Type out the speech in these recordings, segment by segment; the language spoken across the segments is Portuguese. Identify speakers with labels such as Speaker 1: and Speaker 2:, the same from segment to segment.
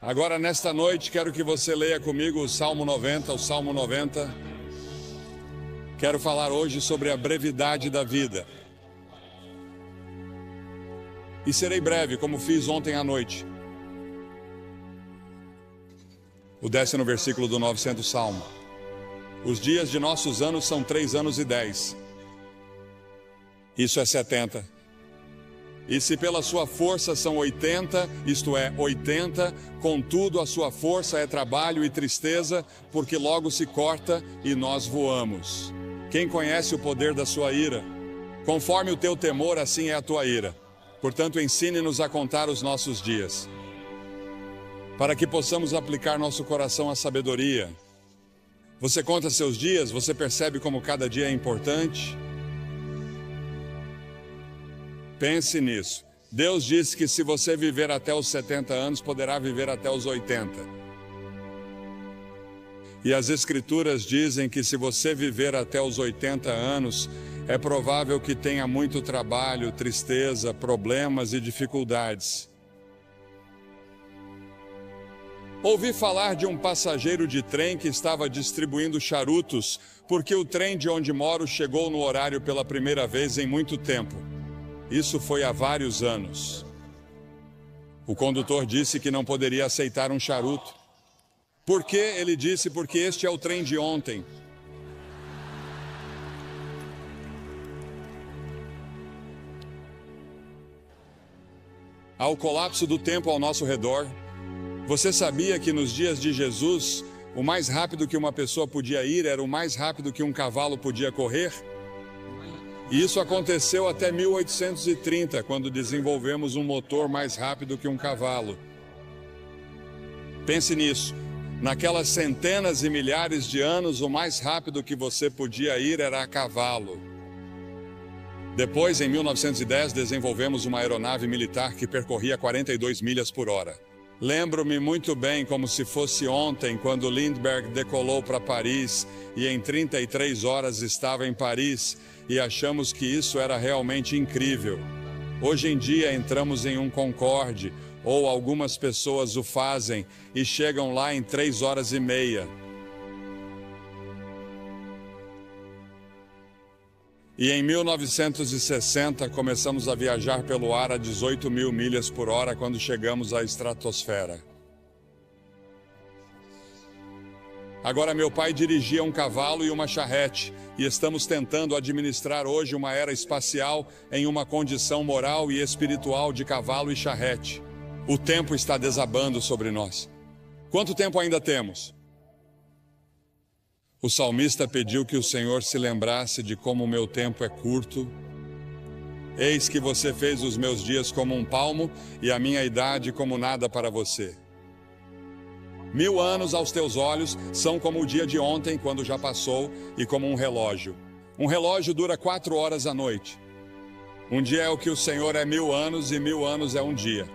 Speaker 1: Agora, nesta noite, quero que você leia comigo o Salmo 90, o Salmo 90. Quero falar hoje sobre a brevidade da vida. E serei breve, como fiz ontem à noite. O 10º versículo do 900 Salmo. Os dias de nossos anos são 3 anos e 10. Isso é 70. E se pela sua força são 80, isto é, 80, contudo a sua força é trabalho e tristeza, porque logo se corta e nós voamos. Quem conhece o poder da sua ira? Conforme o teu temor, assim é a tua ira. Portanto, ensine-nos a contar os nossos dias, para que possamos aplicar nosso coração à sabedoria. Você conta seus dias? Você percebe como cada dia é importante? Pense nisso. Deus disse que se você viver até os 70 anos, poderá viver até os 80. E as Escrituras dizem que se você viver até os 80 anos, é provável que tenha muito trabalho, tristeza, problemas e dificuldades. Ouvi falar de um passageiro de trem que estava distribuindo charutos, porque o trem de onde moro chegou no horário pela primeira vez em muito tempo. Isso foi há vários anos. O condutor disse que não poderia aceitar um charuto. Por quê? Ele disse, porque este é o trem de ontem. Ao colapso do tempo ao nosso redor, você sabia que nos dias de Jesus, o mais rápido que uma pessoa podia ir era o mais rápido que um cavalo podia correr? E isso aconteceu até 1830, quando desenvolvemos um motor mais rápido que um cavalo. Pense nisso. Naquelas centenas e milhares de anos, o mais rápido que você podia ir era a cavalo. Depois, em 1910, desenvolvemos uma aeronave militar que percorria 42 milhas por hora. Lembro-me muito bem, como se fosse ontem, quando Lindbergh decolou para Paris e em 33 horas estava em Paris, e achamos que isso era realmente incrível. Hoje em dia entramos em um Concorde, ou algumas pessoas o fazem, e chegam lá em 3 horas e meia. E em 1960 começamos a viajar pelo ar a 18 mil milhas por hora quando chegamos à estratosfera. Agora meu pai dirigia um cavalo e uma charrete, e estamos tentando administrar hoje uma era espacial em uma condição moral e espiritual de cavalo e charrete. O tempo está desabando sobre nós. Quanto tempo ainda temos? O salmista pediu que o Senhor se lembrasse de como o meu tempo é curto. Eis que você fez os meus dias como um palmo e a minha idade como nada para você. 1000 anos aos teus olhos são como o dia de ontem, quando já passou, e como um relógio. Um relógio dura 4 horas à noite. Um dia é o que o Senhor é 1000 anos e 1000 anos é um dia.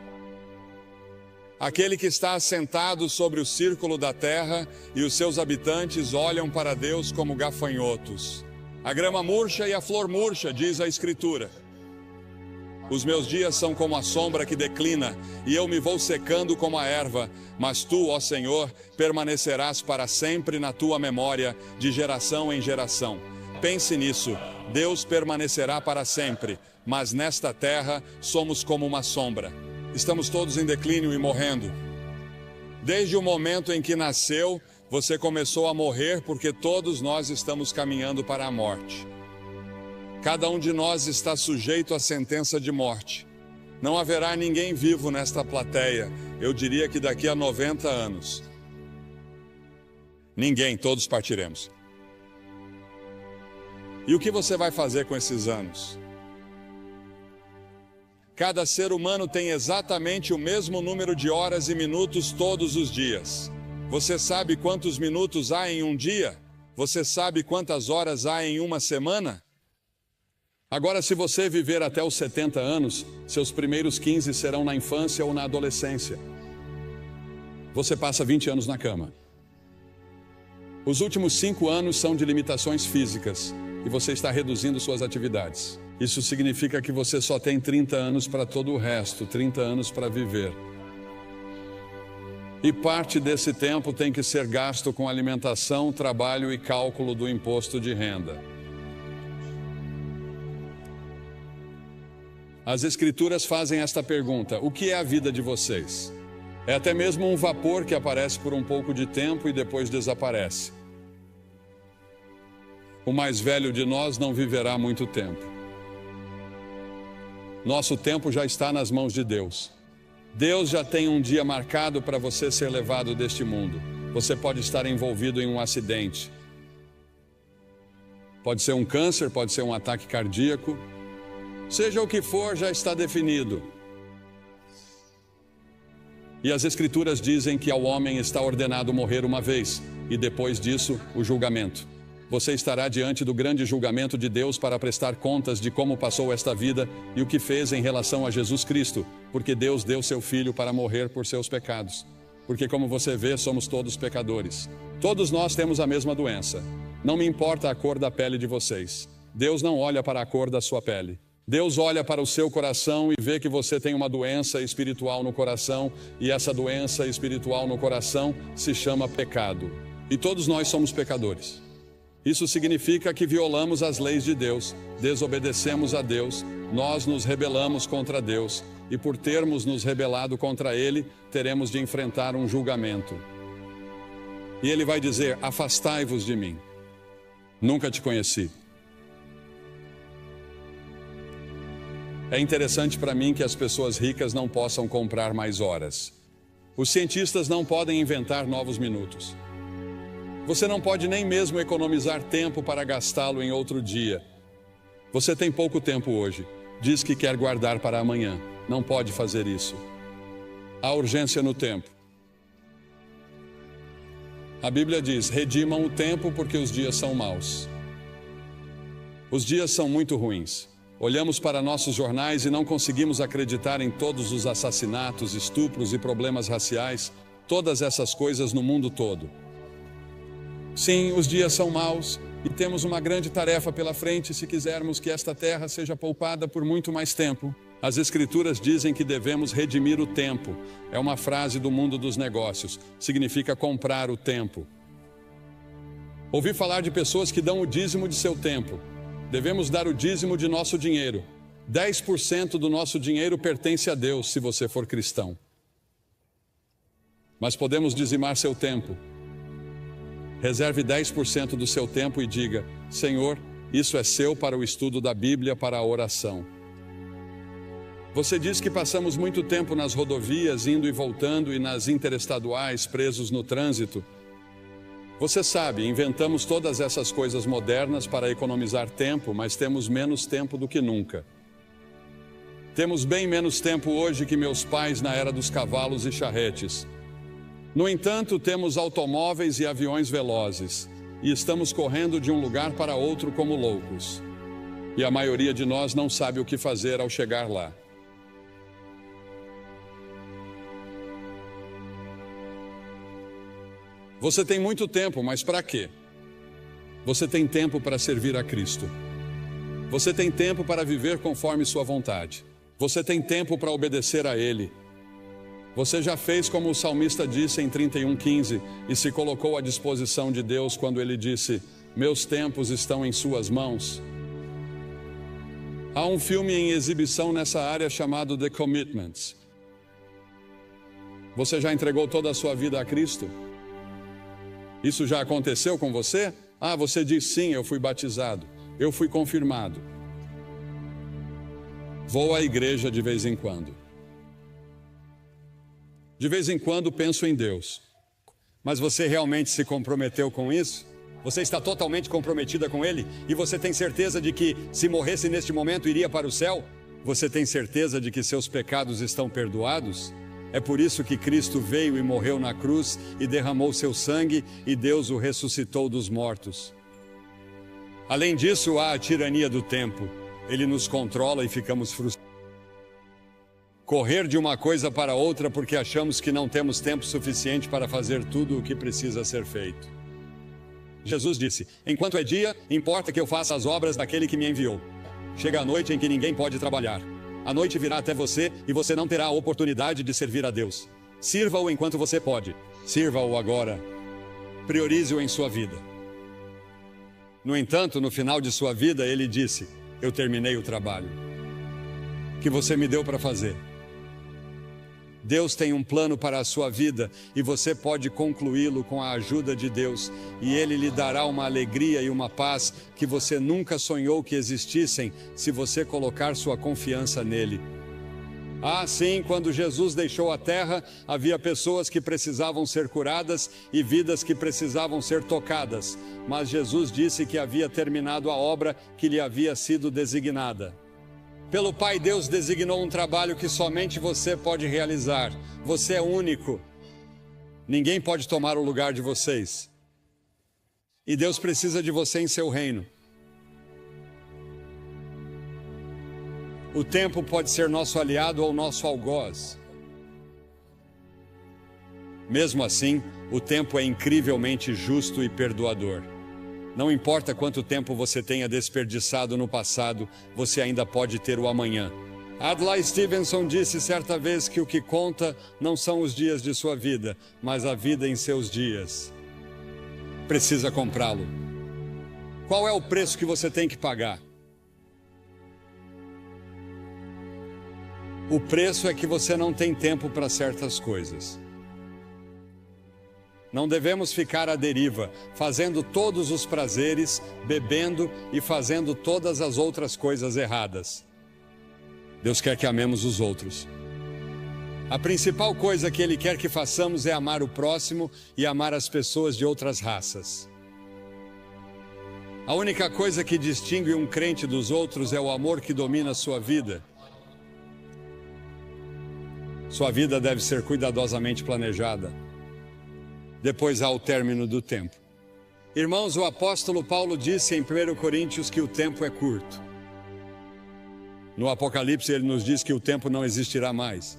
Speaker 1: Aquele que está assentado sobre o círculo da terra e os seus habitantes olham para Deus como gafanhotos. A grama murcha e a flor murcha, diz a Escritura. Os meus dias são como a sombra que declina, e eu me vou secando como a erva, mas tu, ó Senhor, permanecerás para sempre na tua memória, de geração em geração. Pense nisso, Deus permanecerá para sempre, mas nesta terra somos como uma sombra. Estamos todos em declínio e morrendo. Desde o momento em que nasceu, você começou a morrer, porque todos nós estamos caminhando para a morte. Cada um de nós está sujeito à sentença de morte. Não haverá ninguém vivo nesta plateia, eu diria que daqui a 90 anos. Ninguém, todos partiremos. E o que você vai fazer com esses anos? Cada ser humano tem exatamente o mesmo número de horas e minutos todos os dias. Você sabe quantos minutos há em um dia? Você sabe quantas horas há em uma semana? Agora, se você viver até os 70 anos, seus primeiros 15 serão na infância ou na adolescência. Você passa 20 anos na cama. Os últimos 5 anos são de limitações físicas e você está reduzindo suas atividades. Isso significa que você só tem 30 anos para todo o resto, 30 anos para viver. E parte desse tempo tem que ser gasto com alimentação, trabalho e cálculo do imposto de renda. As Escrituras fazem esta pergunta: o que é a vida de vocês? É até mesmo um vapor que aparece por um pouco de tempo e depois desaparece. O mais velho de nós não viverá muito tempo. Nosso tempo já está nas mãos de Deus. Deus já tem um dia marcado para você ser levado deste mundo. Você pode estar envolvido em um acidente. Pode ser um câncer, pode ser um ataque cardíaco. Seja o que for, já está definido. E as Escrituras dizem que ao homem está ordenado morrer uma vez, e depois disso, o julgamento. Você estará diante do grande julgamento de Deus para prestar contas de como passou esta vida e o que fez em relação a Jesus Cristo, porque Deus deu seu Filho para morrer por seus pecados. Porque, como você vê, somos todos pecadores. Todos nós temos a mesma doença. Não me importa a cor da pele de vocês. Deus não olha para a cor da sua pele. Deus olha para o seu coração e vê que você tem uma doença espiritual no coração, e essa doença espiritual no coração se chama pecado. E todos nós somos pecadores. Isso significa que violamos as leis de Deus, desobedecemos a Deus, nós nos rebelamos contra Deus, e por termos nos rebelado contra Ele, teremos de enfrentar um julgamento. E Ele vai dizer: afastai-vos de mim. Nunca te conheci. É interessante para mim que as pessoas ricas não possam comprar mais horas. Os cientistas não podem inventar novos minutos. Você não pode nem mesmo economizar tempo para gastá-lo em outro dia. Você tem pouco tempo hoje. Diz que quer guardar para amanhã. Não pode fazer isso. Há urgência no tempo. A Bíblia diz: redimam o tempo porque os dias são maus. Os dias são muito ruins. Olhamos para nossos jornais e não conseguimos acreditar em todos os assassinatos, estupros e problemas raciais, todas essas coisas no mundo todo. Sim, os dias são maus e temos uma grande tarefa pela frente se quisermos que esta terra seja poupada por muito mais tempo. As Escrituras dizem que devemos redimir o tempo. É uma frase do mundo dos negócios. Significa comprar o tempo. Ouvi falar de pessoas que dão o dízimo de seu tempo. Devemos dar o dízimo de nosso dinheiro. 10% do nosso dinheiro pertence a Deus, se você for cristão. Mas podemos dizimar seu tempo. Reserve 10% do seu tempo e diga: Senhor, isso é seu para o estudo da Bíblia, para a oração. Você diz que passamos muito tempo nas rodovias, indo e voltando, e nas interestaduais, presos no trânsito. Você sabe, inventamos todas essas coisas modernas para economizar tempo, mas temos menos tempo do que nunca. Temos bem menos tempo hoje que meus pais na era dos cavalos e charretes. No entanto, temos automóveis e aviões velozes, e estamos correndo de um lugar para outro como loucos. E a maioria de nós não sabe o que fazer ao chegar lá. Você tem muito tempo, mas para quê? Você tem tempo para servir a Cristo. Você tem tempo para viver conforme sua vontade. Você tem tempo para obedecer a Ele. Você já fez como o salmista disse em 31:15 e se colocou à disposição de Deus quando ele disse: meus tempos estão em suas mãos. Há um filme em exibição nessa área chamado The Commitments. Você já entregou toda a sua vida a Cristo? Isso já aconteceu com você? Ah, você diz sim, eu fui batizado, eu fui confirmado. Vou à igreja de vez em quando. De vez em quando penso em Deus.
Speaker 2: Mas você realmente se comprometeu com isso? Você está totalmente comprometida com Ele? E você tem certeza de que, se morresse neste momento, iria para o céu? Você tem certeza de que seus pecados estão perdoados? É por isso que Cristo veio e morreu na cruz e derramou seu sangue e Deus o ressuscitou dos mortos. Além disso, há a tirania do tempo. Ele nos controla e ficamos frustrados. Correr de uma coisa para outra porque achamos que não temos tempo suficiente para fazer tudo o que precisa ser feito. Jesus disse: enquanto é dia, importa que eu faça as obras daquele que me enviou. Chega a noite em que ninguém pode trabalhar. A noite virá até você e você não terá a oportunidade de servir a Deus. Sirva-o enquanto você pode. Sirva-o agora. Priorize-o em sua vida. No entanto, no final de sua vida, ele disse: eu terminei o trabalho que você me deu para fazer. Deus tem um plano para a sua vida e você pode concluí-lo com a ajuda de Deus, e Ele lhe dará uma alegria e uma paz que você nunca sonhou que existissem se você colocar sua confiança nele. Ah, sim, quando Jesus deixou a terra, havia pessoas que precisavam ser curadas e vidas que precisavam ser tocadas, mas Jesus disse que havia terminado a obra que lhe havia sido designada. Pelo Pai, Deus designou um trabalho que somente você pode realizar. Você é único. Ninguém pode tomar o lugar de vocês. E Deus precisa de você em seu reino. O tempo pode ser nosso aliado ou nosso algoz. Mesmo assim, o tempo é incrivelmente justo e perdoador. Não importa quanto tempo você tenha desperdiçado no passado, você ainda pode ter o amanhã. Adlai Stevenson disse certa vez que o que conta não são os dias de sua vida, mas a vida em seus dias. Precisa comprá-lo. Qual é o preço que você tem que pagar? O preço é que você não tem tempo para certas coisas. Não devemos ficar à deriva, fazendo todos os prazeres, bebendo e fazendo todas as outras coisas erradas. Deus quer que amemos os outros. A principal coisa que Ele quer que façamos é amar o próximo e amar as pessoas de outras raças. A única coisa que distingue um crente dos outros é o amor que domina a sua vida. Sua vida deve ser cuidadosamente planejada. Depois há o término do tempo. Irmãos, o apóstolo Paulo disse em 1 Coríntios que o tempo é curto. No Apocalipse ele nos diz que o tempo não existirá mais.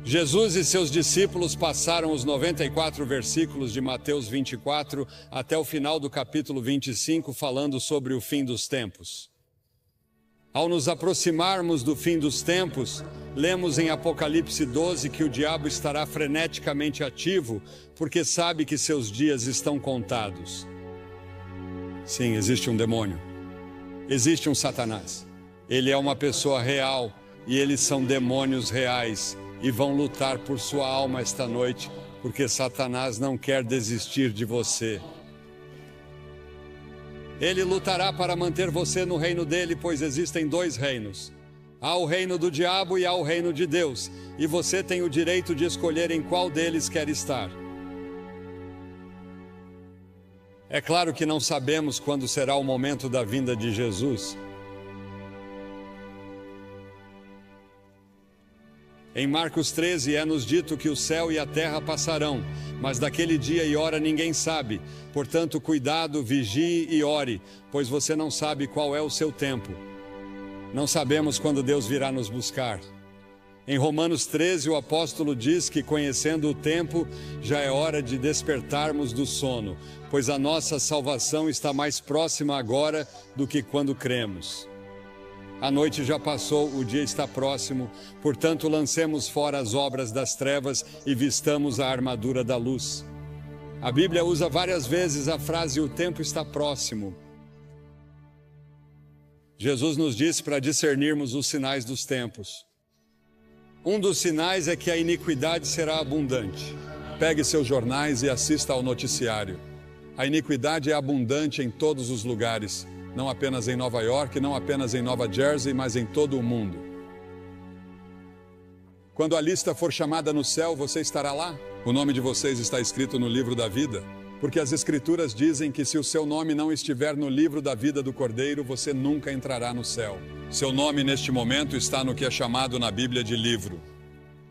Speaker 2: Jesus e seus discípulos passaram os 94 versículos de Mateus 24 até o final do capítulo 25 falando sobre o fim dos tempos. Ao nos aproximarmos do fim dos tempos, lemos em Apocalipse 12 que o diabo estará freneticamente ativo, porque sabe que seus dias estão contados. Sim, existe um demônio. Existe um Satanás. Ele é uma pessoa real e eles são demônios reais e vão lutar por sua alma esta noite, porque Satanás não quer desistir de você. Ele lutará para manter você no reino dele, pois existem dois reinos. Há o reino do diabo e há o reino de Deus, e você tem o direito de escolher em qual deles quer estar. É claro que não sabemos quando será o momento da vinda de Jesus. Em Marcos 13 é-nos dito que o céu e a terra passarão, mas daquele dia e hora ninguém sabe. Portanto, cuidado, vigie e ore, pois você não sabe qual é o seu tempo. Não sabemos quando Deus virá nos buscar. Em Romanos 13, o apóstolo diz que, conhecendo o tempo, já é hora de despertarmos do sono, pois a nossa salvação está mais próxima agora do que quando cremos. A noite já passou, o dia está próximo, portanto lancemos fora as obras das trevas e vistamos a armadura da luz. A Bíblia usa várias vezes a frase "o tempo está próximo". Jesus nos disse para discernirmos os sinais dos tempos. Um dos sinais é que a iniquidade será abundante. Pegue seus jornais e assista ao noticiário. A iniquidade é abundante em todos os lugares. Não apenas em Nova York, não apenas em Nova Jersey, mas em todo o mundo. Quando a lista for chamada no céu, você estará lá? O nome de vocês está escrito no livro da vida? Porque as Escrituras dizem que se o seu nome não estiver no livro da vida do Cordeiro, você nunca entrará no céu. Seu nome neste momento está no que é chamado na Bíblia de livro.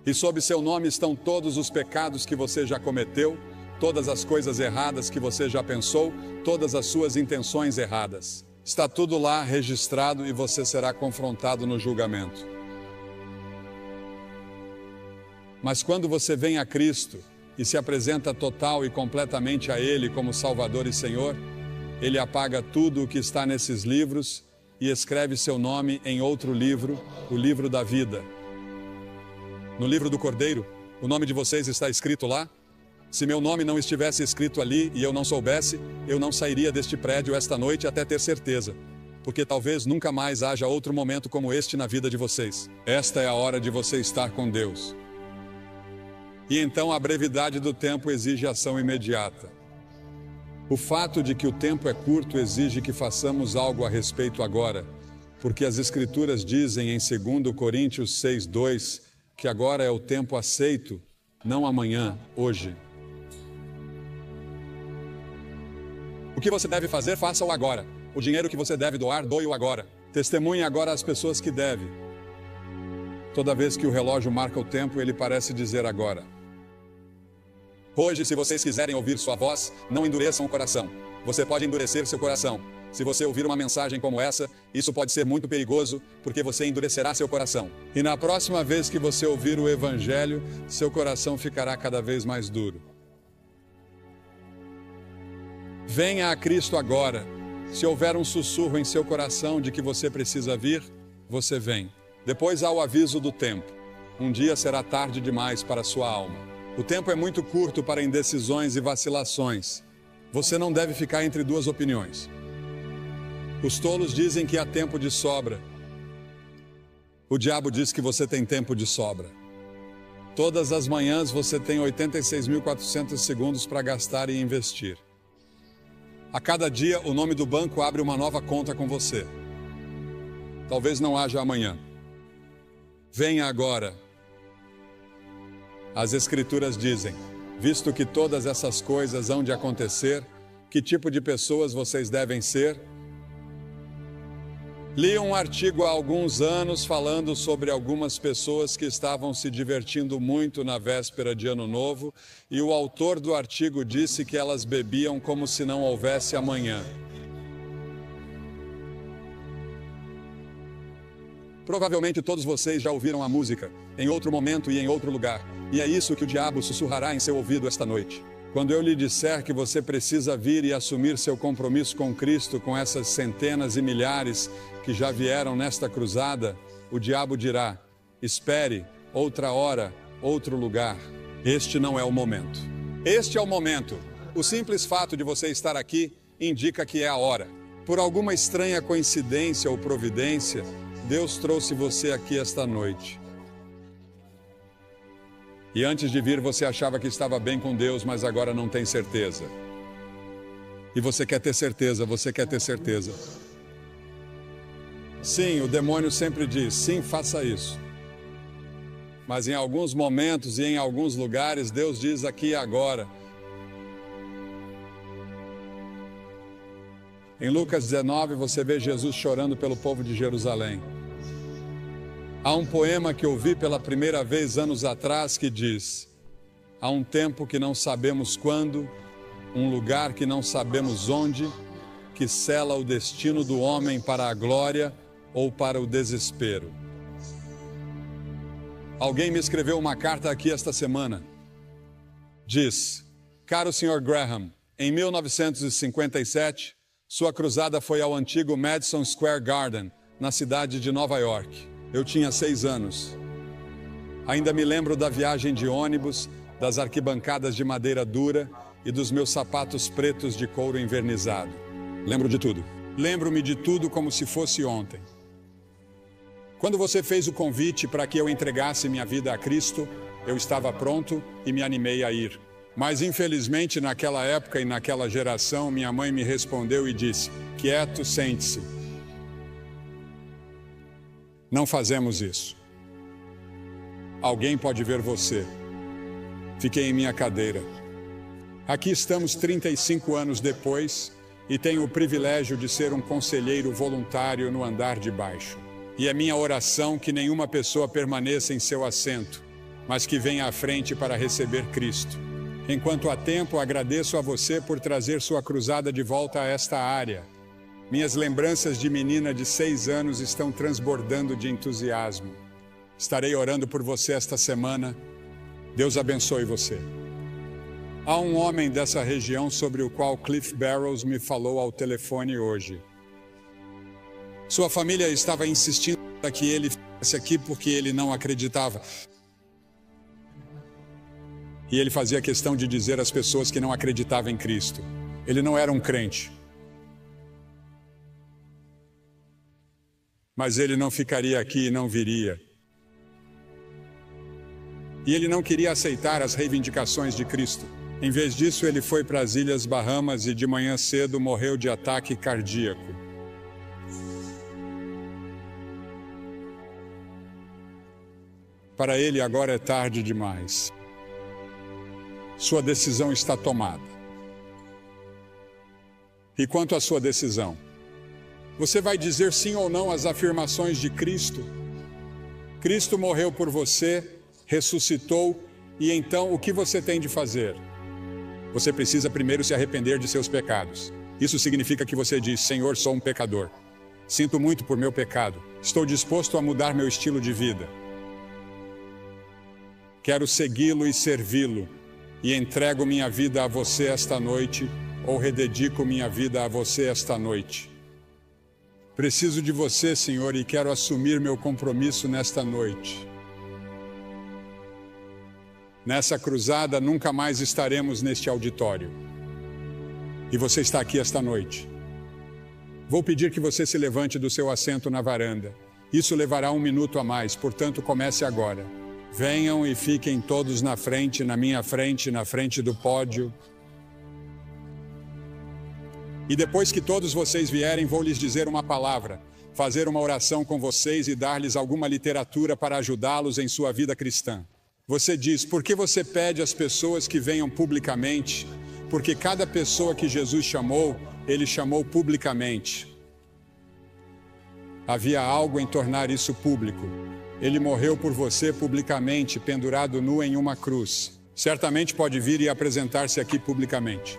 Speaker 2: E sob seu nome estão todos os pecados que você já cometeu, todas as coisas erradas que você já pensou, todas as suas intenções erradas. Está tudo lá registrado e você será confrontado no julgamento. Mas quando você vem a Cristo e se apresenta total e completamente a Ele como Salvador e Senhor, Ele apaga tudo o que está nesses livros e escreve seu nome em outro livro, o livro da vida. No livro do Cordeiro,
Speaker 1: O nome de vocês está escrito lá? Se meu nome não estivesse escrito ali e eu não soubesse, eu não sairia deste prédio esta noite até ter certeza. Porque talvez nunca mais haja outro momento como este na vida de vocês. Esta é a hora de você estar com Deus. E então a brevidade do tempo exige ação imediata. O fato de que o tempo é curto exige que façamos algo a respeito agora, porque as Escrituras dizem em 2 Coríntios 6:2 que agora é o tempo aceito, não amanhã, hoje. O que você deve fazer, faça-o agora. O dinheiro que você deve doar, doe-o agora. Testemunhe agora às pessoas que deve. Toda vez que o relógio marca o tempo, ele parece dizer agora. Hoje, se vocês quiserem ouvir sua voz, não endureçam o coração. Você pode endurecer seu coração. Se você ouvir uma mensagem como essa, isso pode ser muito perigoso, porque você endurecerá seu coração. E na próxima vez que você ouvir o Evangelho, seu coração ficará cada vez mais duro. Venha a Cristo agora. Se houver um sussurro em seu coração de que você precisa vir, você vem. Depois há o aviso do tempo. Um dia será tarde demais para sua alma. O tempo é muito curto para indecisões e vacilações. Você não deve ficar entre duas opiniões. Os tolos dizem que há tempo de sobra. O diabo diz que você tem tempo de sobra. Todas as manhãs você tem 86.400 segundos para gastar e investir. A cada dia, o nome do banco abre uma nova conta com você. Talvez não haja amanhã. Venha agora. As Escrituras dizem, visto que todas essas coisas hão de acontecer, que tipo de pessoas vocês devem ser? Li um artigo há alguns anos falando sobre algumas pessoas que estavam se divertindo muito na véspera de Ano Novo, e o autor do artigo disse que elas bebiam como se não houvesse amanhã. Provavelmente todos vocês já ouviram a música, em outro momento e em outro lugar, e é isso que o diabo sussurrará em seu ouvido esta noite. Quando eu lhe disser que você precisa vir e assumir seu compromisso com Cristo, com essas centenas e milhares que já vieram nesta cruzada, o diabo dirá, espere, outra hora, outro lugar. Este não é o momento. Este é o momento. O simples fato de você estar aqui indica que é a hora. Por alguma estranha coincidência ou providência, Deus trouxe você aqui esta noite. E antes de vir você achava que estava bem com Deus, mas agora não tem certeza. E você quer ter certeza, você quer ter certeza. Sim, o demônio sempre diz, sim, faça isso. Mas em alguns momentos e em alguns lugares, Deus diz aqui e agora. Em Lucas 19, você vê Jesus chorando pelo povo de Jerusalém. Há um poema que eu vi pela primeira vez anos atrás que diz: há um tempo que não sabemos quando, um lugar que não sabemos onde, que sela o destino do homem para a glória ou para o desespero. Alguém me escreveu uma carta aqui esta semana. Diz: caro Sr. Graham, em 1957, sua cruzada foi ao antigo Madison Square Garden, na cidade de Nova York. Eu tinha 6 anos. Ainda me lembro da viagem de ônibus, das arquibancadas de madeira dura e dos meus sapatos pretos de couro envernizado. Lembro de tudo. Lembro-me de tudo como se fosse ontem. Quando você fez o convite para que eu entregasse minha vida a Cristo, eu estava pronto e me animei a ir. Mas infelizmente naquela época e naquela geração, minha mãe me respondeu e disse: quieto, sente-se. Não fazemos isso. Alguém pode ver você. Fiquei em minha cadeira. Aqui estamos 35 anos depois e tenho o privilégio de ser um conselheiro voluntário no andar de baixo. E é minha oração que nenhuma pessoa permaneça em seu assento, mas que venha à frente para receber Cristo. Enquanto há tempo, agradeço a você por trazer sua cruzada de volta a esta área. Minhas lembranças de menina de 6 anos estão transbordando de entusiasmo. Estarei orando por você esta semana. Deus abençoe você. Há um homem dessa região sobre o qual Cliff Barrows me falou ao telefone hoje. Sua família estava insistindo para que ele ficasse aqui porque ele não acreditava. E ele fazia questão de dizer às pessoas que não acreditavam em Cristo. Ele não era um crente. Mas ele não ficaria aqui e não viria. E ele não queria aceitar as reivindicações de Cristo. Em vez disso, ele foi para as Ilhas Bahamas e de manhã cedo morreu de ataque cardíaco. Para ele agora é tarde demais. Sua decisão está tomada. E quanto à sua decisão? Você vai dizer sim ou não às afirmações de Cristo? Cristo morreu por você, ressuscitou, e então o que você tem de fazer? Você precisa primeiro se arrepender de seus pecados. Isso significa que você diz: Senhor, sou um pecador. Sinto muito por meu pecado. Estou disposto a mudar meu estilo de vida. Quero segui-lo e servi-lo. E entrego minha vida a você esta noite, ou rededico minha vida a você esta noite. Preciso de você, Senhor, e quero assumir meu compromisso nesta noite. Nessa cruzada, nunca mais estaremos neste auditório. E você está aqui esta noite. Vou pedir que você se levante do seu assento na varanda. Isso levará 1 minuto a mais, portanto, comece agora. Venham e fiquem todos na frente, na minha frente, na frente do pódio. E depois que todos vocês vierem, vou lhes dizer uma palavra, fazer uma oração com vocês e dar-lhes alguma literatura para ajudá-los em sua vida cristã. Você diz: por que você pede às pessoas que venham publicamente? Porque cada pessoa que Jesus chamou, ele chamou publicamente. Havia algo em tornar isso público. Ele morreu por você publicamente, pendurado nu em uma cruz. Certamente pode vir e apresentar-se aqui publicamente.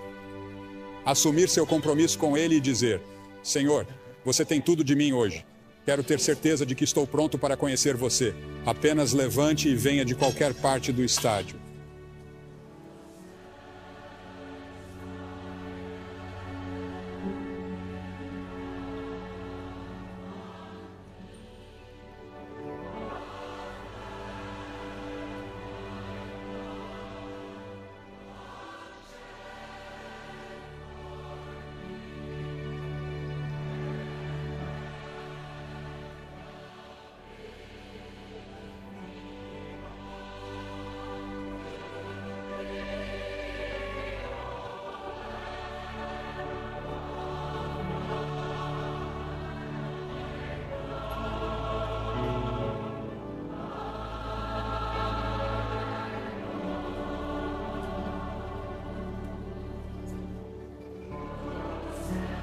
Speaker 1: Assumir seu compromisso com ele e dizer: Senhor, você tem tudo de mim hoje. Quero ter certeza de que estou pronto para conhecer você. Apenas levante e venha de qualquer parte do estádio.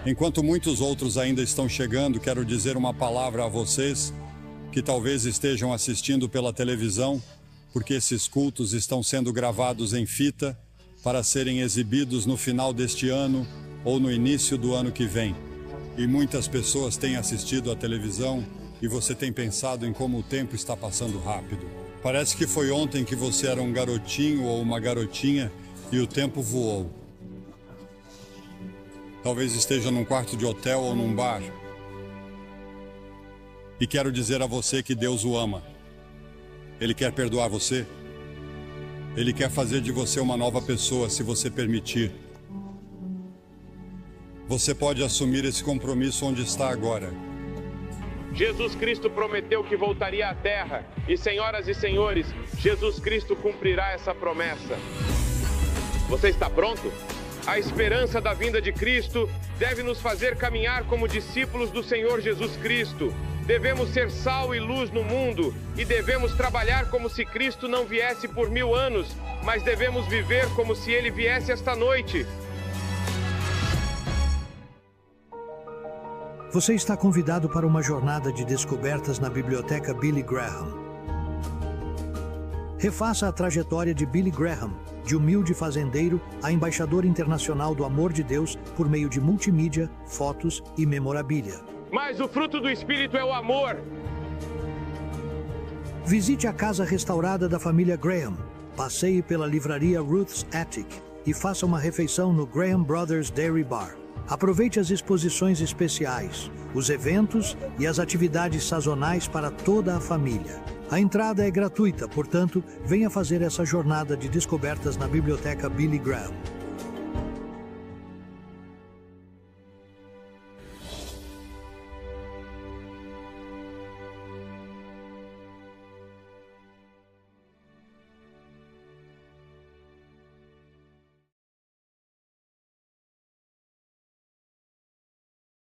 Speaker 2: Enquanto muitos outros ainda estão chegando, quero dizer uma palavra a vocês que talvez estejam assistindo pela televisão, porque esses cultos estão sendo gravados em fita para serem exibidos no final deste ano ou no início do ano que vem. E muitas pessoas têm assistido à televisão e você tem pensado em como o tempo está passando rápido. Parece que foi ontem que você era um garotinho ou uma garotinha e o tempo voou. Talvez esteja num quarto de hotel ou num bar. E quero dizer a você que Deus o ama. Ele quer perdoar você. Ele quer fazer de você uma nova pessoa, se você permitir. Você pode assumir esse compromisso onde está agora.
Speaker 3: Jesus Cristo prometeu que voltaria à Terra. E, senhoras e senhores, Jesus Cristo cumprirá essa promessa. Você está pronto? A esperança da vinda de Cristo deve nos fazer caminhar como discípulos do Senhor Jesus Cristo. Devemos ser sal e luz no mundo e devemos trabalhar como se Cristo não viesse por 1000 anos, mas devemos viver como se Ele viesse esta noite.
Speaker 4: Você está convidado para uma jornada de descobertas na Biblioteca Billy Graham. Refaça a trajetória de Billy Graham, de humilde fazendeiro a embaixador internacional do amor de Deus por meio de multimídia, fotos e memorabilia.
Speaker 3: Mas o fruto do Espírito é o amor.
Speaker 4: Visite a casa restaurada da família Graham, passeie pela livraria Ruth's Attic e faça uma refeição no Graham Brothers Dairy Bar. Aproveite as exposições especiais, os eventos e as atividades sazonais para toda a família. A entrada é gratuita, portanto, venha fazer essa jornada de descobertas na Biblioteca Billy Graham.